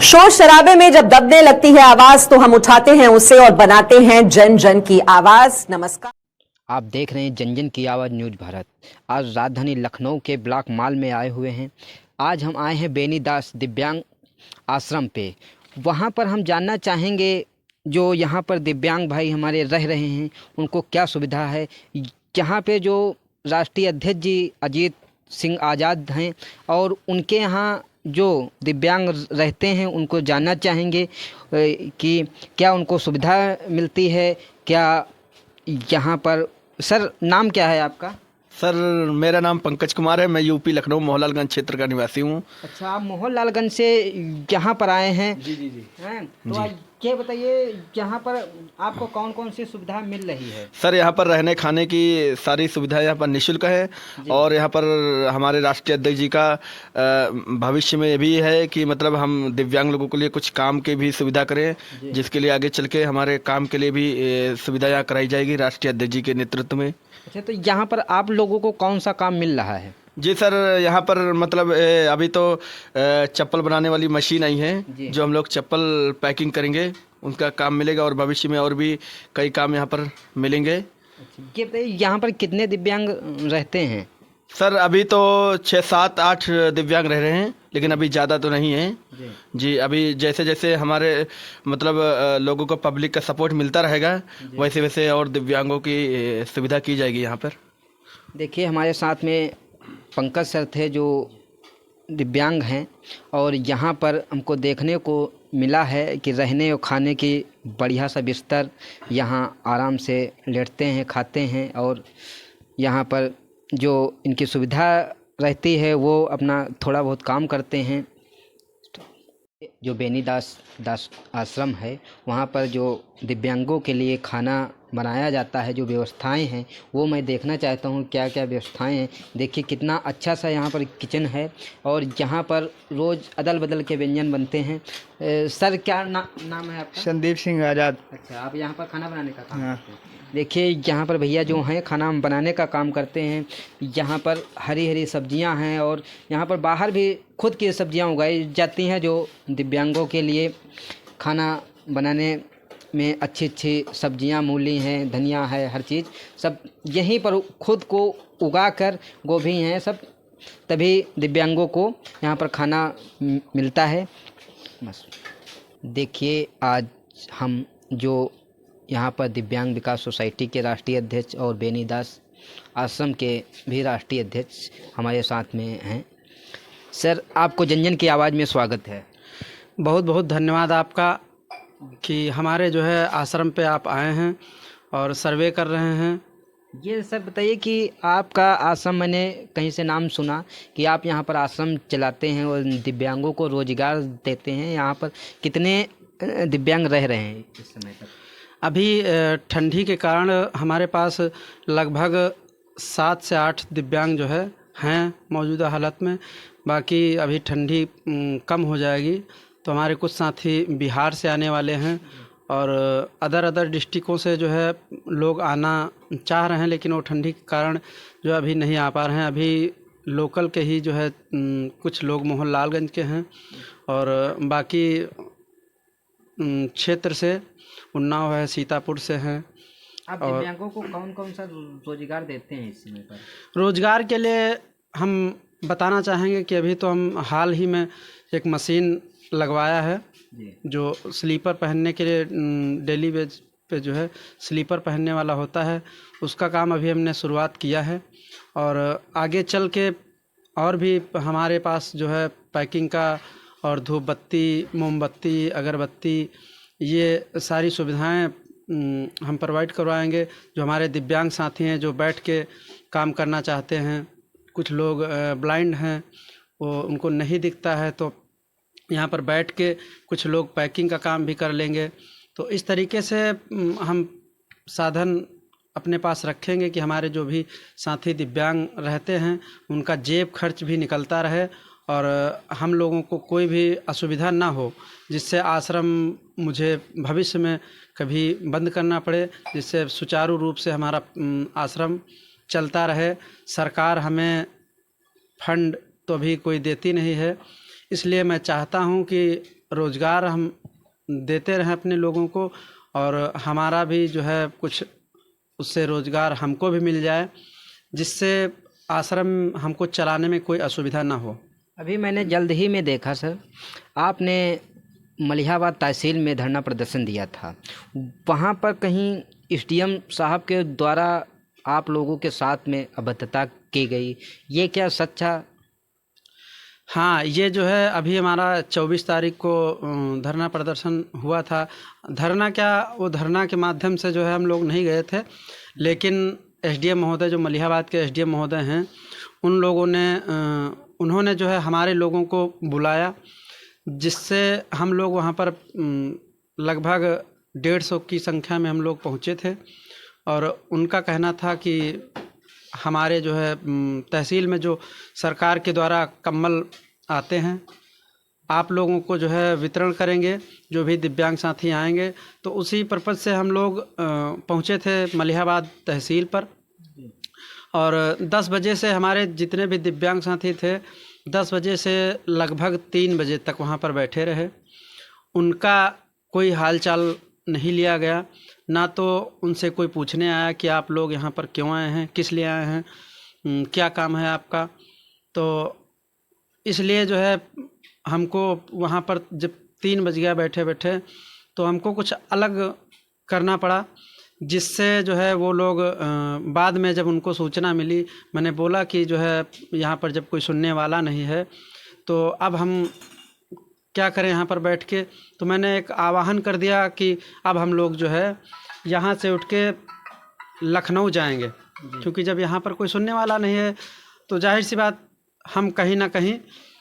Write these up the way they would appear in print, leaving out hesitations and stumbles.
शोर शराबे में जब दबने लगती है आवाज तो हम उठाते हैं उसे और बनाते हैं जन जन की आवाज। नमस्कार, आप देख रहे हैं जन जन की आवाज़ न्यूज़ भारत। आज राजधानी लखनऊ के ब्लॉक मॉल में आए हुए हैं। आज हम आए हैं बेनी दास दिव्यांग आश्रम पे। वहाँ पर हम जानना चाहेंगे जो यहाँ पर दिव्यांग भाई हमारे रह रहे हैं उनको क्या सुविधा है। यहाँ पे जो राष्ट्रीय अध्यक्ष जी अजीत सिंह आज़ाद हैं और उनके यहाँ जो दिव्यांग रहते हैं उनको जानना चाहेंगे कि क्या उनको सुविधा मिलती है। क्या यहाँ पर सर नाम क्या है आपका? सर मेरा नाम पंकज कुमार है। मैं यूपी लखनऊ मोहनलालगंज क्षेत्र का निवासी हूँ। अच्छा, आप मोहनलालगंज से यहाँ पर आए हैं? जी जी जी हैं तो आज ये बताइए यहाँ पर आपको कौन कौन सी सुविधा मिल रही है? सर यहाँ पर रहने खाने की सारी सुविधाएं यहाँ पर निःशुल्क है। और यहाँ पर हमारे राष्ट्रीय अध्यक्ष जी का भविष्य में ये भी है कि मतलब हम दिव्यांग लोगों के लिए कुछ काम की भी सुविधा करें, जिसके लिए आगे चल के हमारे काम के लिए भी सुविधा यहाँ कराई जाएगी राष्ट्रीय अध्यक्ष जी के नेतृत्व में। अच्छा, तो यहाँ पर आप लोगों को कौन सा काम मिल रहा है? जी सर, यहाँ पर मतलब अभी तो चप्पल बनाने वाली मशीन आई है, जो हम लोग चप्पल पैकिंग करेंगे उनका काम मिलेगा और भविष्य में और भी कई काम यहाँ पर मिलेंगे। अच्छा, ये बताइए यहाँ पर कितने दिव्यांग रहते हैं? सर अभी तो 6, 7, 8 दिव्यांग रह रहे हैं, लेकिन अभी ज़्यादा तो नहीं है जी। अभी जैसे जैसे हमारे मतलब लोगों को पब्लिक का सपोर्ट मिलता रहेगा वैसे वैसे और दिव्यांगों की सुविधा की जाएगी यहाँ पर। देखिए हमारे साथ में पंकज सर थे जो दिव्यांग हैं और यहाँ पर हमको देखने को मिला है कि रहने और खाने की बढ़िया सा बिस्तर, यहाँ आराम से लेटते हैं, खाते हैं और यहाँ पर जो इनकी सुविधा रहती है वो अपना थोड़ा बहुत काम करते हैं। जो बेनी दास आश्रम है वहाँ पर जो दिव्यांगों के लिए खाना बनाया जाता है, जो व्यवस्थाएं हैं वो मैं देखना चाहता हूँ क्या क्या व्यवस्थाएं हैं। देखिए कितना अच्छा सा यहाँ पर किचन है और यहाँ पर रोज़ अदल बदल के व्यंजन बनते हैं। सर क्या नाम है आपका? संदीप सिंह आज़ाद। अच्छा, आप यहाँ पर खाना बनाने का काम करते हैं? देखिए यहाँ पर भैया जो हैं खाना बनाने का काम करते हैं। यहाँ पर हरी हरी सब्जियां हैं और यहाँ पर बाहर भी खुद की सब्जियां उगाई जाती हैं जो दिव्यांगों के लिए खाना बनाने में अच्छी अच्छी सब्जियां, मूली हैं, धनिया है, हर चीज़ सब यहीं पर खुद को उगा कर, गोभी हैं सब, तभी दिव्यांगों को यहाँ पर खाना मिलता है। बस देखिए आज हम जो यहाँ पर दिव्यांग विकास सोसाइटी के राष्ट्रीय अध्यक्ष और बेनी दास आश्रम के भी राष्ट्रीय अध्यक्ष हमारे साथ में हैं। सर आपको जन जन की आवाज़ में स्वागत है। बहुत बहुत धन्यवाद आपका कि हमारे जो है आश्रम पे आप आए हैं और सर्वे कर रहे हैं। ये सर बताइए कि आपका आश्रम, मैंने कहीं से नाम सुना कि आप यहाँ पर आश्रम चलाते हैं और दिव्यांगों को रोजगार देते हैं। यहाँ पर कितने दिव्यांग रह रहे हैं इस समय तक? अभी ठंडी के कारण हमारे पास लगभग 7 से 8 दिव्यांग जो है हैं मौजूदा हालत में। बाकी अभी ठंडी कम हो जाएगी तो हमारे कुछ साथी बिहार से आने वाले हैं और अदर डिस्ट्रिक्टों से जो है लोग आना चाह रहे हैं, लेकिन वो ठंडी के कारण जो अभी नहीं आ पा रहे हैं। अभी लोकल के ही जो है कुछ लोग मोहनलालगंज के हैं और बाकी क्षेत्र से उन्नाव है, सीतापुर से हैं। आप दिव्यांगों को कौन कौन सा रोजगार देते हैं इस समय पर? रोजगार के लिए हम बताना चाहेंगे कि अभी तो हम हाल ही में एक मशीन लगवाया है जो स्लीपर पहनने के लिए डेली बेस पे जो है स्लीपर पहनने वाला होता है, उसका काम अभी हमने शुरुआत किया है। और आगे चल के और भी हमारे पास जो है पैकिंग का और धूप बत्ती, मोमबत्ती, अगरबत्ती, ये सारी सुविधाएं हम प्रोवाइड करवाएंगे। जो हमारे दिव्यांग साथी हैं जो बैठ के काम करना चाहते हैं, कुछ लोग ब्लाइंड हैं, वो उनको नहीं दिखता है, तो यहाँ पर बैठ के कुछ लोग पैकिंग का काम भी कर लेंगे। तो इस तरीके से हम साधन अपने पास रखेंगे कि हमारे जो भी साथी दिव्यांग रहते हैं उनका जेब खर्च भी निकलता रहे और हम लोगों को कोई भी असुविधा ना हो, जिससे आश्रम मुझे भविष्य में कभी बंद करना पड़े, जिससे सुचारू रूप से हमारा आश्रम चलता रहे। सरकार हमें फंड तो अभी कोई देती नहीं है, इसलिए मैं चाहता हूं कि रोज़गार हम देते रहें अपने लोगों को, और हमारा भी जो है कुछ उससे रोज़गार हमको भी मिल जाए, जिससे आश्रम हमको चलाने में कोई असुविधा ना हो। अभी मैंने जल्द ही में देखा सर, आपने मलिहाबाद तहसील में धरना प्रदर्शन दिया था। वहाँ पर कहीं एसडीएम साहब के द्वारा आप लोगों के साथ में अभद्रता की गई, ये क्या सच्चा? हाँ, ये जो है अभी हमारा 24 तारीख को धरना प्रदर्शन हुआ था। धरना क्या, वो धरना के माध्यम से जो है हम लोग नहीं गए थे, लेकिन एसडीएम महोदय, जो मलिहाबाद के एसडीएम महोदय हैं, उन लोगों ने उन्होंने जो है हमारे लोगों को बुलाया, जिससे हम लोग वहाँ पर लगभग 150 की संख्या में हम लोग पहुँचे थे। और उनका कहना था कि हमारे जो है तहसील में जो सरकार के द्वारा कंबल आते हैं, आप लोगों को जो है वितरण करेंगे, जो भी दिव्यांग साथी आएंगे। तो उसी पर्पज़ से हम लोग पहुँचे थे मलिहाबाद तहसील पर, और 10 बजे से हमारे जितने भी दिव्यांग साथी थे, 10 बजे से लगभग 3 बजे तक वहाँ पर बैठे रहे। उनका कोई हालचाल नहीं लिया गया, ना तो उनसे कोई पूछने आया कि आप लोग यहाँ पर क्यों आए हैं, किस लिए आए हैं, क्या काम है आपका। तो इसलिए जो है हमको वहाँ पर जब 3 बज गया बैठे बैठे, तो हमको कुछ अलग करना पड़ा, जिससे जो है वो लोग बाद में जब उनको सूचना मिली, मैंने बोला कि जो है यहाँ पर जब कोई सुनने वाला नहीं है, तो अब हम क्या करें यहाँ पर बैठ के। तो मैंने एक आह्वान कर दिया कि अब हम लोग जो है यहाँ से उठ के लखनऊ जाएंगे, क्योंकि जब यहाँ पर कोई सुनने वाला नहीं है, तो जाहिर सी बात हम कहीं ना कहीं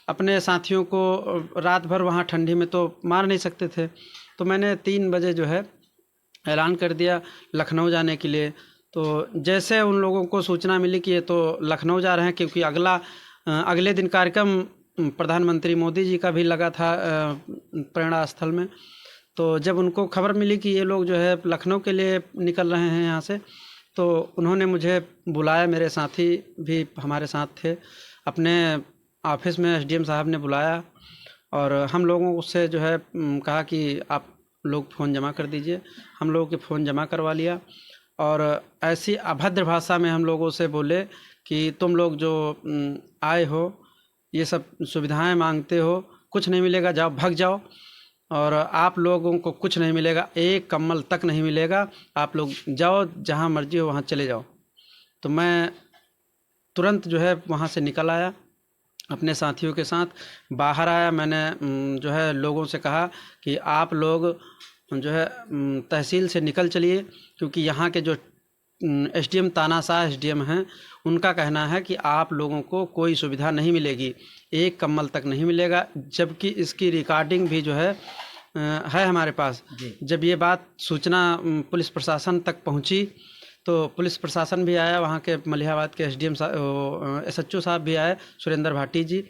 अपने साथियों को रात भर वहाँ ठंडी में तो मार नहीं सकते थे। तो मैंने 3 बजे जो है ऐलान कर दिया लखनऊ जाने के लिए। तो जैसे उन लोगों को सूचना मिली कि ये तो लखनऊ जा रहे हैं, क्योंकि अगले दिन कार्यक्रम प्रधानमंत्री मोदी जी का भी लगा था प्रेरणा स्थल में। तो जब उनको खबर मिली कि ये लोग जो है लखनऊ के लिए निकल रहे हैं यहाँ से, तो उन्होंने मुझे बुलाया, मेरे साथी भी हमारे साथ थे, अपने ऑफिस में एसडीएम साहब ने बुलाया, और हम लोगों से जो है कहा कि आप लोग फ़ोन जमा कर दीजिए। हम लोगों के फ़ोन जमा करवा लिया, और ऐसी अभद्र भाषा में हम लोगों से बोले कि तुम लोग जो आए हो, ये सब सुविधाएं मांगते हो, कुछ नहीं मिलेगा, जाओ भाग जाओ, और आप लोगों को कुछ नहीं मिलेगा, एक कम्बल तक नहीं मिलेगा, आप लोग जाओ, जहां मर्जी हो वहां चले जाओ। तो मैं तुरंत जो है वहां से निकल आया, अपने साथियों के साथ बाहर आया। मैंने जो है लोगों से कहा कि आप लोग जो है तहसील से निकल चलिए, क्योंकि यहाँ के जो एसडीएम तानाशाह एसडीएम हैं, उनका कहना है कि आप लोगों को कोई सुविधा नहीं मिलेगी, एक कम्बल तक नहीं मिलेगा, जबकि इसकी रिकॉर्डिंग भी जो है हमारे पास। जब ये बात सूचना पुलिस प्रशासन तक पहुंची, तो पुलिस प्रशासन भी आया, वहाँ के मलिहाबाद के एसडीएम एसएचओ साहब भी आए, सुरेंद्र भाटी जी।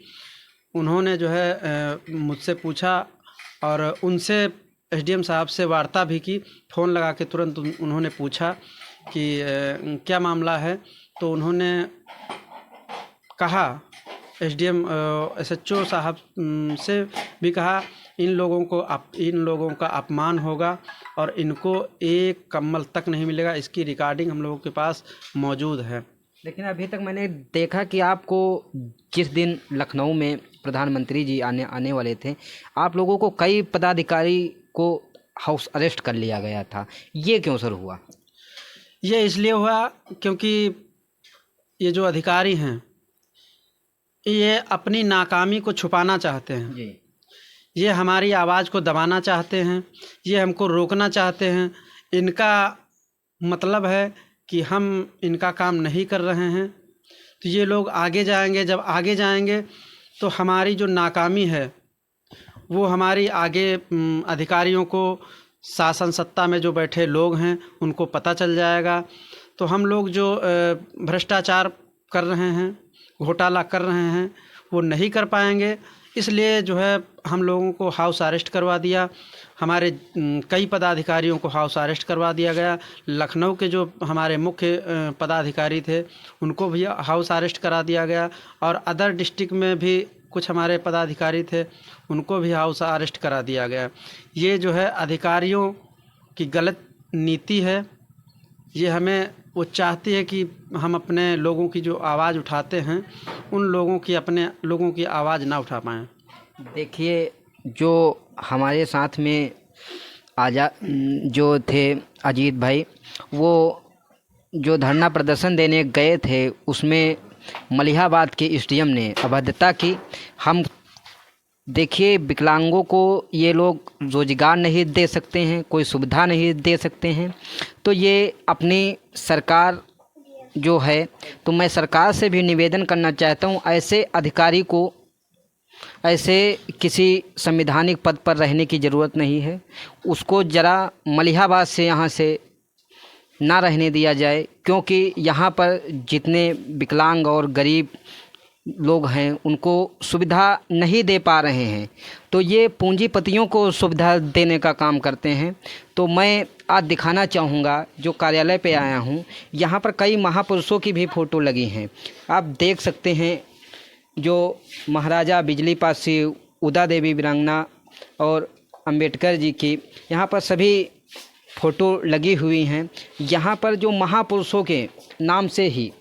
उन्होंने जो है मुझसे पूछा, और उनसे एसडीएम साहब से वार्ता भी की, फ़ोन लगा के तुरंत उन्होंने पूछा कि क्या मामला है। तो उन्होंने कहा, एसडीएम एसएचओ साहब से भी कहा, इन लोगों का अपमान होगा और इनको एक कम्बल तक नहीं मिलेगा। इसकी रिकॉर्डिंग हम लोगों के पास मौजूद है। लेकिन अभी तक मैंने देखा कि आपको जिस दिन लखनऊ में प्रधानमंत्री जी आने वाले थे, आप लोगों को कई पदाधिकारी को हाउस अरेस्ट कर लिया गया था। ये क्यों सर हुआ? ये इसलिए हुआ क्योंकि ये जो अधिकारी हैं, ये अपनी नाकामी को छुपाना चाहते हैं जी। ये हमारी आवाज़ को दबाना चाहते हैं, ये हमको रोकना चाहते हैं। इनका मतलब है कि हम इनका काम नहीं कर रहे हैं, तो ये लोग आगे जाएंगे। जब आगे जाएंगे तो हमारी जो नाकामी है वो हमारी आगे अधिकारियों को, शासन सत्ता में जो बैठे लोग हैं, उनको पता चल जाएगा। तो हम लोग जो भ्रष्टाचार कर रहे हैं, घोटाला कर रहे हैं, वो नहीं कर पाएंगे। इसलिए जो है हम लोगों को हाउस अरेस्ट करवा दिया, हमारे कई पदाधिकारियों को हाउस अरेस्ट करवा दिया गया। लखनऊ के जो हमारे मुख्य पदाधिकारी थे, उनको भी हाउस अरेस्ट करा दिया गया, और अदर डिस्ट्रिक्ट में भी कुछ हमारे पदाधिकारी थे, उनको भी हाउस अरेस्ट करा दिया गया। ये जो है अधिकारियों की गलत नीति है। ये हमें वो चाहती है कि हम अपने लोगों की जो आवाज़ उठाते हैं, उन लोगों की अपने लोगों की आवाज़ ना उठा पाएँ। देखिए, जो हमारे साथ में जो थे अजीत भाई, वो जो धरना प्रदर्शन देने गए थे, उसमें मलिहाबाद के एसडीएम ने अभद्रता की। हम देखिए, विकलांगों को ये लोग रोजगार नहीं दे सकते हैं, कोई सुविधा नहीं दे सकते हैं। तो ये अपनी सरकार जो है, तो मैं सरकार से भी निवेदन करना चाहता हूँ, ऐसे अधिकारी को ऐसे किसी संवैधानिक पद पर रहने की ज़रूरत नहीं है। उसको ज़रा मलिहाबाद से यहाँ से ना रहने दिया जाए, क्योंकि यहाँ पर जितने विकलांग और गरीब लोग हैं उनको सुविधा नहीं दे पा रहे हैं। तो ये पूंजीपतियों को सुविधा देने का काम करते हैं। तो मैं आज दिखाना चाहूँगा, जो कार्यालय पे आया हूँ, यहाँ पर कई महापुरुषों की भी फ़ोटो लगी हैं। आप देख सकते हैं, जो महाराजा बिजली पासी, उदा देवी वीरांगना और अंबेडकर जी की यहाँ पर सभी फ़ोटो लगी हुई हैं। यहाँ पर जो महापुरुषों के नाम से ही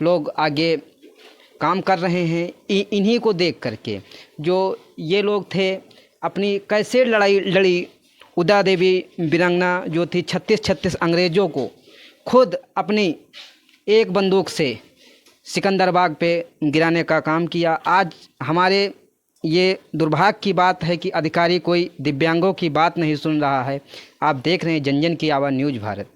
लोग आगे काम कर रहे हैं। इन्हीं को देख करके जो ये लोग थे, अपनी कैसे लड़ाई लड़ी। उदा देवी वीरांगना जो थी, 36 अंग्रेज़ों को खुद अपनी एक बंदूक से सिकंदराबाद पे गिराने का काम किया। आज हमारे ये दुर्भाग्य की बात है कि अधिकारी कोई दिव्यांगों की बात नहीं सुन रहा है। आप देख रहे हैं जन जन की आवाज़ न्यूज़ भारत।